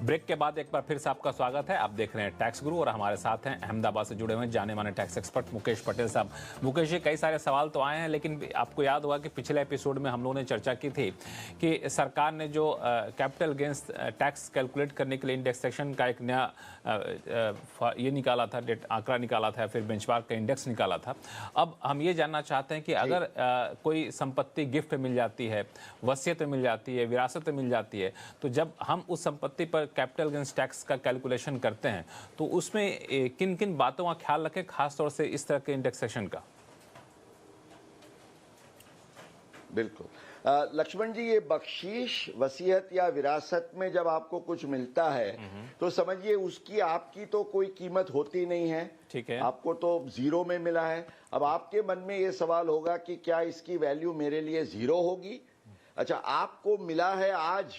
Break के बाद एक बार फिर से आपका स्वागत है। आप देख रहे हैं टैक्स गुरु और हमारे साथ हैं अहमदाबाद से जुड़े हुए जाने माने टैक्स एक्सपर्ट मुकेश पटेल साहब। मुकेश जी, कई सारे सवाल तो आए हैं, लेकिन आपको याद होगा कि पिछले एपिसोड में हम लोगों ने चर्चा की थी कि सरकार ने जो कैपिटल गेंस टैक्स कैलकुलेट करने के लिए इंडेक्सेशन का एक नया ये निकाला था, आंकड़ा निकाला था, फिर बेंचमार्क का इंडेक्स निकाला था। अब हम ये जानना चाहते हैं कि अगर कोई संपत्ति गिफ्ट मिल जाती है, वसीयत मिल जाती है, विरासत मिल जाती है, तो जब हम उस संपत्ति पर कैपिटल गेंस टैक्स का कैलकुलेशन करते हैं तो उसमें किन किन बातों का ख्याल रखें, खासतौर से इस तरह के इंडेक्सेशन का? बिल्कुल लक्ष्मण जी, ये बख्शीश, वसीयत या विरासत में जब आपको कुछ मिलता है तो समझिए उसकी आपकी तो कोई कीमत होती नहीं है। ठीक है, आपको तो जीरो में मिला है। अब आपके मन में ये सवाल होगा कि क्या इसकी वैल्यू मेरे लिए जीरो होगी? अच्छा, आपको मिला है आज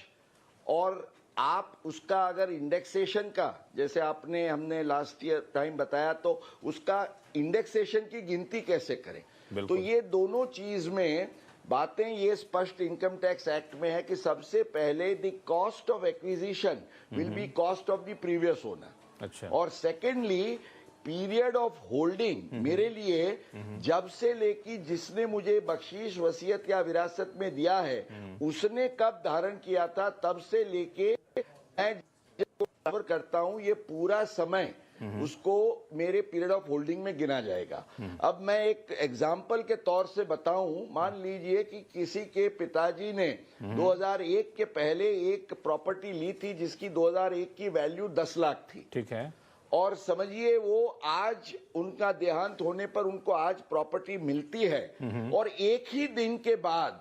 और आप उसका अगर इंडेक्सेशन का, जैसे हमने लास्ट ईयर टाइम बताया, तो उसका इंडेक्सेशन की गिनती कैसे करें? तो ये दोनों चीज में बातें ये स्पष्ट इनकम टैक्स एक्ट में है कि सबसे पहले the cost of acquisition will be cost of the previous owner. अच्छा। और सेकेंडली पीरियड ऑफ होल्डिंग, मेरे लिए जब से लेके जिसने मुझे बख्शीश, वसीयत या विरासत में दिया है उसने कब धारण किया था, तब से लेके मैं जिसको कवर करता हूं ये पूरा समय उसको मेरे पीरियड ऑफ होल्डिंग में गिना जाएगा। अब मैं एक एग्जाम्पल के तौर से बताऊं, मान लीजिए कि किसी के पिताजी ने 2001 के पहले एक प्रॉपर्टी ली थी जिसकी 2001 की वैल्यू 10 लाख थी। ठीक है। और समझिए वो आज उनका देहांत होने पर उनको आज प्रॉपर्टी मिलती है और एक ही दिन के बाद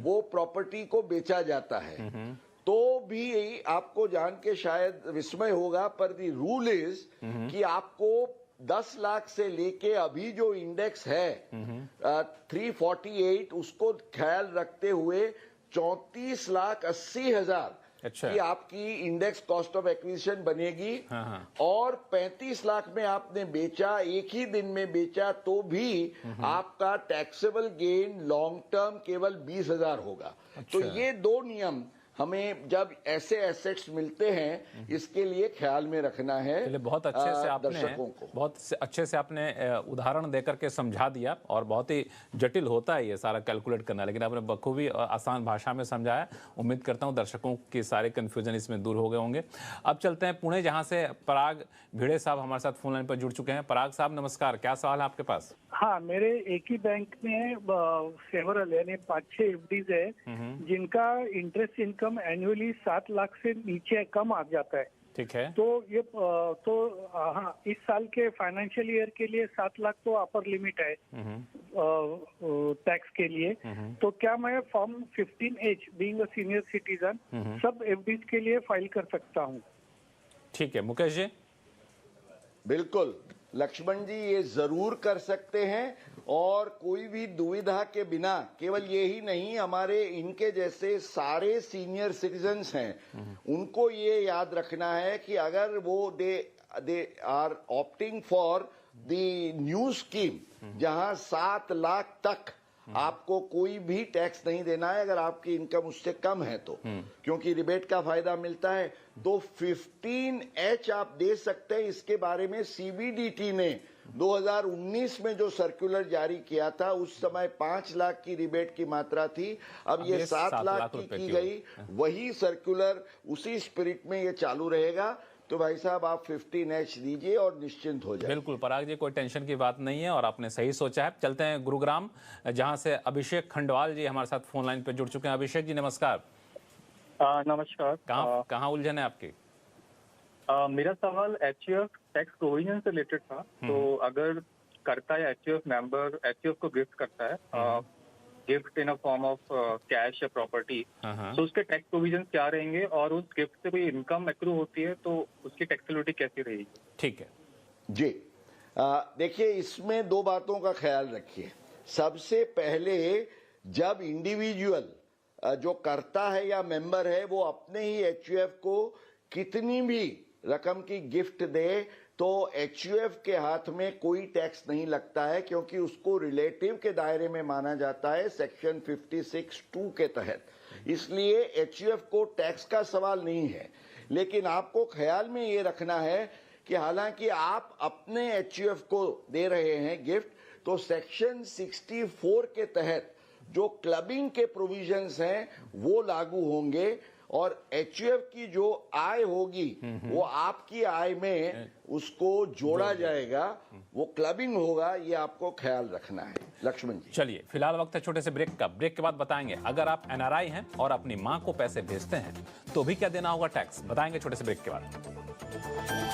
वो प्रॉपर्टी को बेचा जाता है। तो भी आपको जान के शायद विस्मय होगा, पर दी रूल इज कि आपको 10 लाख से लेके अभी जो इंडेक्स है 348, उसको ख्याल रखते हुए 34,80,000 कि आपकी इंडेक्स कॉस्ट ऑफ एक्विजिशन बनेगी। और 35 लाख में आपने बेचा, एक ही दिन में बेचा, तो भी आपका टैक्सेबल गेन लॉन्ग टर्म केवल 20,000 होगा। तो ये दो नियम हमें जब ऐसे एसेट्स मिलते हैं इसके लिए ख्याल में रखना है। बहुत अच्छे से आपने दर्शकों को बहुत अच्छे से आपने उदाहरण देकर के समझा दिया, और बहुत ही जटिल होता है ये सारा कैलकुलेट करना, लेकिन आपने बखूबी आसान भाषा में समझाया। उम्मीद करता हूँ दर्शकों के सारे कन्फ्यूजन इसमें दूर हो गए होंगे। अब चलते हैं पुणे, जहाँ से पराग भिड़े साहब हमारे साथ फोन लाइन पर जुड़ चुके हैं। पराग साहब नमस्कार, क्या सवाल है आपके पास? हाँ, मेरे एक ही बैंक में सेवरल यानी 5-6 एफडीज है जिनका इंटरेस्ट इनकम एनुअली 7 लाख से नीचे कम आ जाता है। ठीक है। तो ये हाँ, इस साल के फाइनेंशियल ईयर के लिए 7 लाख तो अपर लिमिट है टैक्स के लिए। तो क्या मैं form 15H being a senior citizen सब एफडीज के लिए फाइल कर सकता हूँ? ठीक है मुकेश जी। बिल्कुल लक्ष्मण जी, ये जरूर कर सकते हैं, और कोई भी दुविधा के बिना। केवल ये ही नहीं, हमारे इनके जैसे सारे सीनियर सिटीजन्स हैं उनको ये याद रखना है कि अगर वो they are opting for the new scheme जहां 7 लाख तक आपको कोई भी टैक्स नहीं देना है अगर आपकी इनकम उससे कम है तो, क्योंकि रिबेट का फायदा मिलता है। तो 15H आप दे सकते हैं। इसके बारे में सीबीडीटी ने 2019 में जो सर्कुलर जारी किया था उस समय 5 लाख की रिबेट की मात्रा थी, अब ये 7 लाख की गई। वही सर्कुलर उसी स्पिरिट में ये चालू रहेगा। तो भाई साहब आप 15H दीजिए और निश्चिंत हो जाए। बिल्कुल पराग जी, कोई टेंशन की बात नहीं है और आपने सही सोचा है। चलते हैं गुरुग्राम, जहां से अभिषेक खंडवाल जी हमारे साथ फोन लाइन पे जुड़ चुके हैं। अभिषेक जी नमस्कार। नमस्कार। कहाँ उलझन है आपकी? मेरा सवाल एचयूएफ टैक्स प्रोविजन से रिलेटेड था। तो अगर करता है एचयूएफ मेंबर एचयूएफ को गिफ्ट करता है gift in a form of cash या प्रॉपर्टी, तो उसके टैक्स प्रोविजन क्या रहेंगे, और उस गिफ्ट से कोई इनकम एक्रू होती है तो उसकी टैक्सेबिलिटी कैसी रहेगी? ठीक है जी, देखिए इसमें दो बातों का ख्याल रखिए। सबसे पहले जब इंडिविजुअल जो करता है या मेंबर है वो अपने ही एचयूएफ को कितनी भी रकम की गिफ्ट दे तो एचयूएफ के हाथ में कोई टैक्स नहीं लगता है, क्योंकि उसको रिलेटिव के दायरे में माना जाता है सेक्शन 56(2) के तहत। इसलिए एचयूएफ को टैक्स का सवाल नहीं है, लेकिन आपको ख्याल में ये रखना है कि हालांकि आप अपने एचयूएफ को दे रहे हैं गिफ्ट, तो सेक्शन 64 के तहत जो क्लबिंग के प्रोविजंस हैं वो लागू होंगे और एचयूएफ की जो आय होगी वो आपकी आय में उसको जोड़ा जाएगा, वो क्लबिंग होगा, ये आपको ख्याल रखना है लक्ष्मण जी। चलिए फिलहाल वक्त है छोटे से ब्रेक का। ब्रेक के बाद बताएंगे अगर आप एनआरआई हैं और अपनी मां को पैसे भेजते हैं तो भी क्या देना होगा टैक्स, बताएंगे छोटे से ब्रेक के बाद।